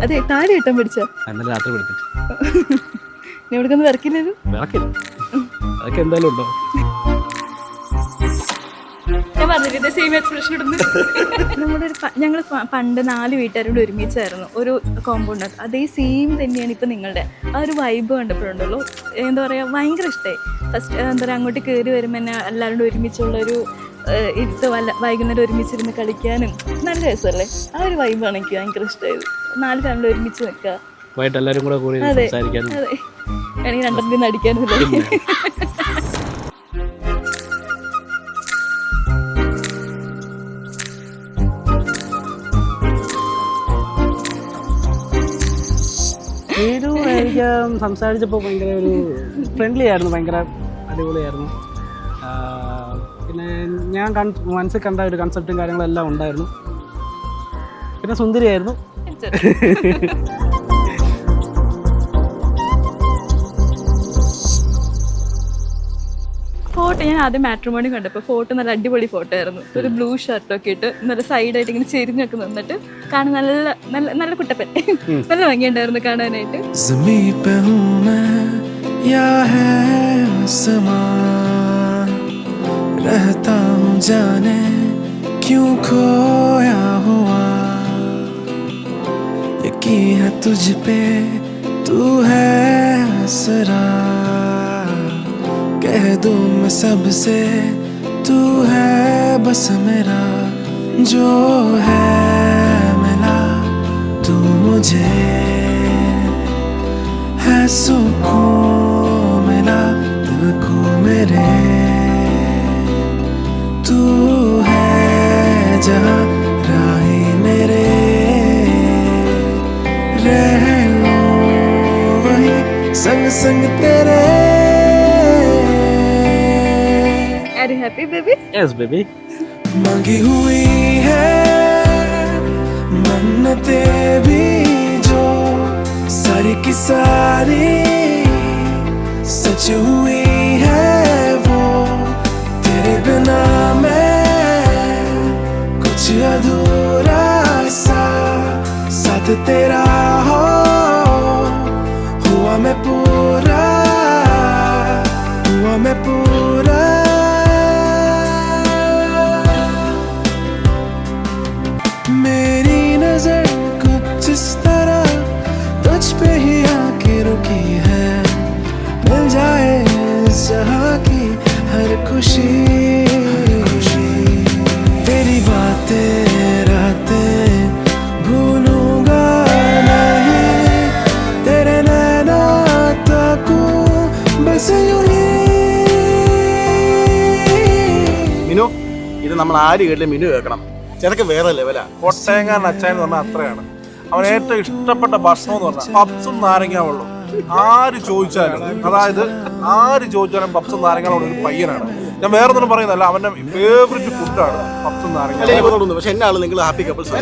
അതെ, താലി കെട്ടാൻ പഠിച്ച ഇന്നലെ രാത്രി പഠിപ്പിച്ചു. എവിടെക്കൊന്നും വിറക്കില്ലല്ലോ. വിറക്കില്ല, അതൊക്കെ എന്തായാലും ഉണ്ടോ. ഞാൻ പറഞ്ഞില്ലേ സെയിം എക്സ്പ്രഷൻ ഇടുന്നു. നമ്മുടെ ഞങ്ങൾ പണ്ട് 4 വീട്ടുകാരോട് ഒരുമിച്ചായിരുന്നു ഒരു കോമ്പൗണ്ട്. അതേ സെയിം തന്നെയാണ് ഇപ്പം നിങ്ങളുടെ ആ ഒരു വൈബ് കണ്ടപ്പോഴുണ്ടല്ലോ, എന്താ പറയുക, ഭയങ്കര ഇഷ്ടമായി. ഫസ്റ്റ് എന്താ പറയുക, അങ്ങോട്ട് കയറി വരുമ്പോൾ തന്നെ എല്ലാവരോടും ഒരുമിച്ചുള്ളൊരു ഇരുത്ത് വൈകുന്നേരം ഒരുമിച്ചിരുന്ന് കളിക്കാനും നല്ല രസമല്ലേ. ആ ഒരു വൈബാണ് എനിക്ക് ഭയങ്കര ഇഷ്ടമായത്. 4 ഫാമിലി ഒരുമിച്ച് നിൽക്കുക. എല്ലാവരും കൂടെ കൂടി സംസാരിക്കാനും. അതെ, എനിക്ക് രണ്ടെണ്ണം അടിക്കാനും ഇല്ല. എനിക്ക് സംസാരിച്ചപ്പോൾ ഭയങ്കര ഒരു ഫ്രണ്ട്ലി ആയിരുന്നു, ഭയങ്കര അടിപൊളിയായിരുന്നു. പിന്നെ ഞാൻ മനസ്സിൽ കണ്ട ഒരു കൺസെപ്റ്റും കാര്യങ്ങളെല്ലാം ഉണ്ടായിരുന്നു. പിന്നെ സുന്ദരിയായിരുന്നു. ഫോട്ടോ ഞാൻ ആദ്യം മാട്രിമോണി കണ്ടപ്പോൾ ഫോട്ടോ നല്ല അടിപൊളി ഫോട്ടോ ആയിരുന്നു. ഒരു ബ്ലൂ ഷർട്ടൊക്കെ ഇട്ട് നല്ല സൈഡായിട്ട് ഇങ്ങനെ ചെരിഞ്ഞൊക്കെ നിന്നിട്ട് കാണാൻ നല്ല നല്ല നല്ല കുട്ടപ്പൻ, നല്ല ഭംഗിയുണ്ടായിരുന്നു കാണാനായിട്ട്. कह दूं मैं सबसे तू है बस मेरा, जो है मिला तू मुझे है सुकून मिला दिल को मेरे, तू है जहाँ राही मेरे, रह लो वही संग संग तेरे. Are you happy, baby? Yes, baby. मांगी हुई है मन्नतें भी जो सारी की सारी सच हुई है, वो तेरे बिना मैं कुछ अधूरा सा, साथ तेरा हो हुआ मैं पूरा, हुआ मैं पूरा. मेरी नजर कुछ इस तरह तुझ पे ही आके रुकी है, मिल जाए इस जहां की हर खुशी, तेरी बातें रातें भूलूंगा नहीं, तेरे नैना ताकूं बस यूं ही. മിനു, ഇത് നമ്മൾ ആര് കേട്ടില്ല മിനു കേൾക്കണം. ചെറുക്ക് വേറെ ലെവലാ. കോട്ടയങ്കാരൻ അച്ചായൻ എന്ന് പറഞ്ഞാൽ അത്രയാണ്. അവൻ ഏറ്റവും ഇഷ്ടപ്പെട്ട ഭക്ഷണം എന്ന് പറഞ്ഞാൽ പപ്സും നാരങ്ങ വെള്ളം. ആര് ചോദിച്ചാലും, അതായത് ആര് ചോദിച്ചാലും പപ്സും നാരങ്ങ വെള്ളം ഒരു പയ്യനാണ്. ഞാൻ വേറെ ഒന്നും പറയുന്നല്ല, അവന്റെ ഫേവറേറ്റ് ഫുഡാണ് പപ്സും നാരങ്ങ. പക്ഷെ എന്നാണ് നിങ്ങൾ ഹാപ്പി കപ്പിൾസ്.